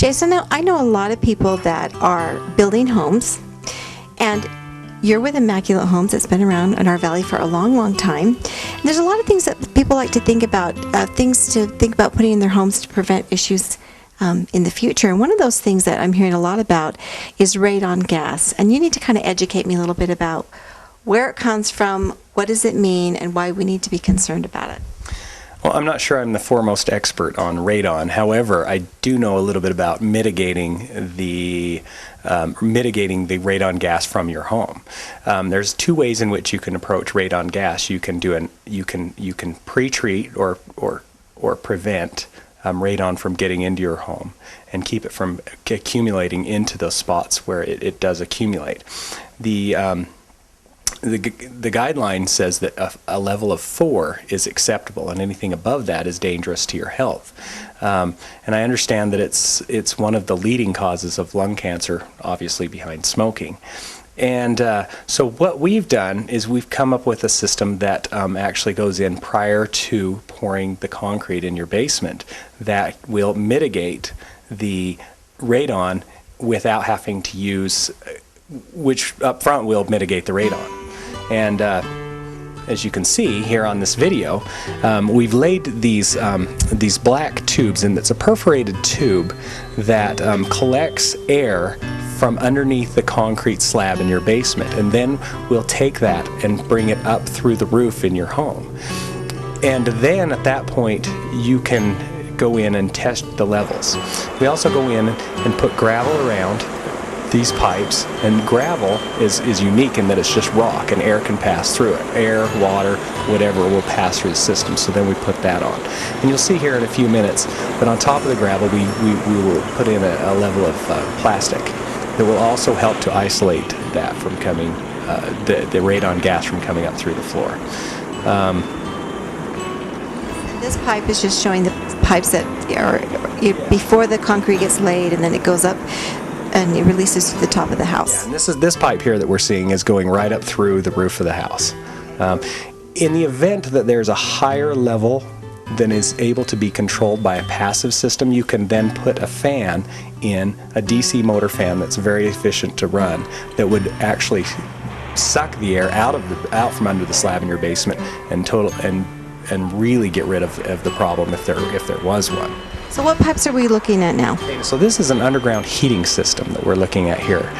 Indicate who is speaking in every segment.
Speaker 1: Jason, I know a lot of people that are building homes, and you're with Immaculate Homes. It's been around in our valley for a long, long time. And there's a lot of things that people like to think about, putting in their homes to prevent issues in the future. And one of those things that I'm hearing a lot about is radon gas. And you need to kind of educate me a little bit about where it comes from, what does it mean, and why we need to be concerned about it.
Speaker 2: Well, I'm not sure I'm the foremost expert on radon. However, I do know a little bit about mitigating the radon gas from your home. There's two ways in which you can approach radon gas. You can pre-treat or prevent radon from getting into your home and keep it from accumulating into those spots where it does accumulate. The guideline says that a level of 4 is acceptable, and anything above that is dangerous to your health. And I understand that it's one of the leading causes of lung cancer, obviously behind smoking. And so what we've done is we've come up with a system that actually goes in prior to pouring the concrete in your basement that will mitigate the radon without having to use, which up front will mitigate the radon. And as you can see here on this video, we've laid these black tubes, and it's a perforated tube that collects air from underneath the concrete slab in your basement, and then we'll take that and bring it up through the roof in your home. And then at that point you can go in and test the levels. We also go in and put gravel around these pipes, and gravel is unique in that it's just rock and air can pass through it. Air, water, whatever will pass through the system, so then we put that on. And you'll see here in a few minutes that on top of the gravel we will put in a level of plastic that will also help to isolate that from coming, the radon gas from coming up through the floor.
Speaker 1: This pipe is just showing the pipes that are before the concrete gets laid, and then it goes up and it releases to the top of the house.
Speaker 2: Yeah, and this pipe here that we're seeing is going right up through the roof of the house. In the event that there's a higher level than is able to be controlled by a passive system, you can then put a fan in, a DC motor fan that's very efficient to run, that would actually suck the air out from under the slab in your basement and really get rid of the problem if there was one.
Speaker 1: So what pipes are we looking at now?
Speaker 2: So this is an underground heating system that we're looking at here.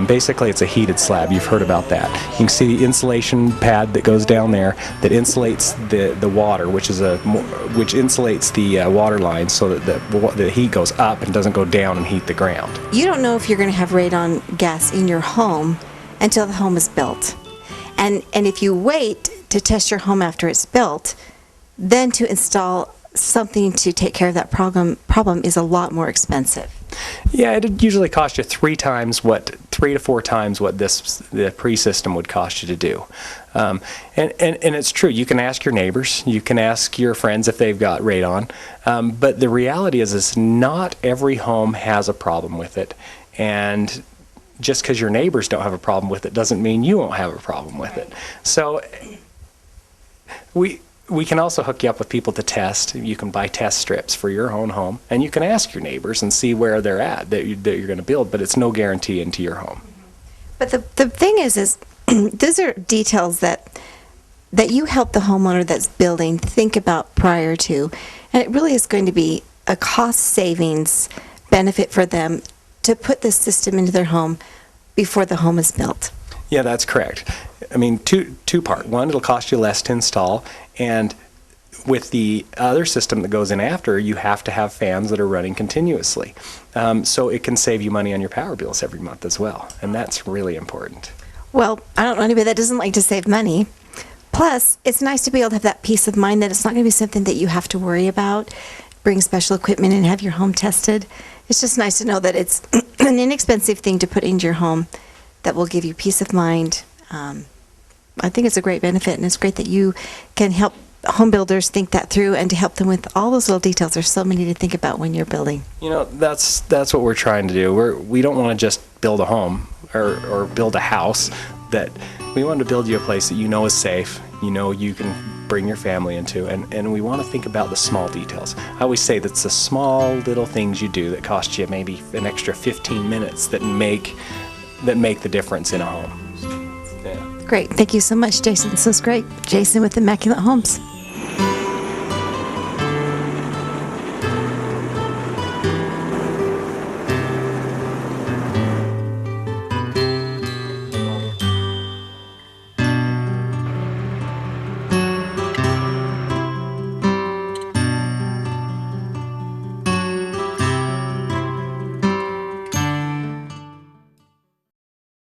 Speaker 2: Basically it's a heated slab. You've heard about that. You can see the insulation pad that goes down there that insulates the water, which insulates the water line so that the heat goes up and doesn't go down and heat the ground.
Speaker 1: You don't know if you're going to have radon gas in your home until the home is built. And if you wait to test your home after it's built, then to install something to take care of that problem is a lot more expensive.
Speaker 2: Yeah, it'd usually cost you 3 to 4 times what the pre-system would cost you to do. And it's true. You can ask your neighbors, you can ask your friends if they've got radon, but the reality is not every home has a problem with it, and just because your neighbors don't have a problem with it doesn't mean you won't have a problem with it. So we can also hook you up with people to test. You can buy test strips for your own home, and you can ask your neighbors and see where they're at that you're going to build, but it's no guarantee into your home.
Speaker 1: But the thing is these are details that you help the homeowner that's building think about prior to, and it really is going to be a cost savings benefit for them to put this system into their home before the home is built.
Speaker 2: Yeah, that's correct. I mean, two part. One, it'll cost you less to install, and with the other system that goes in after, you have to have fans that are running continuously. So it can save you money on your power bills every month as well, and that's really important.
Speaker 1: Well, I don't know anybody that doesn't like to save money. Plus, it's nice to be able to have that peace of mind that it's not going to be something that you have to worry about, bring special equipment and have your home tested. It's just nice to know that it's an inexpensive thing to put into your home that will give you peace of mind. I think it's a great benefit, and it's great that you can help home builders think that through and to help them with all those little details. There's so many to think about when you're building.
Speaker 2: You know, that's what we're trying to do. We don't want to just build a home or build a house. That we want to build you a place that you know is safe, you know you can bring your family into, and we want to think about the small details. I always say that's the small little things you do that cost you maybe an extra 15 minutes that make the difference in a home. Yeah.
Speaker 1: Great. Thank you so much, Jason. This was great. Jason with Immaculate Homes.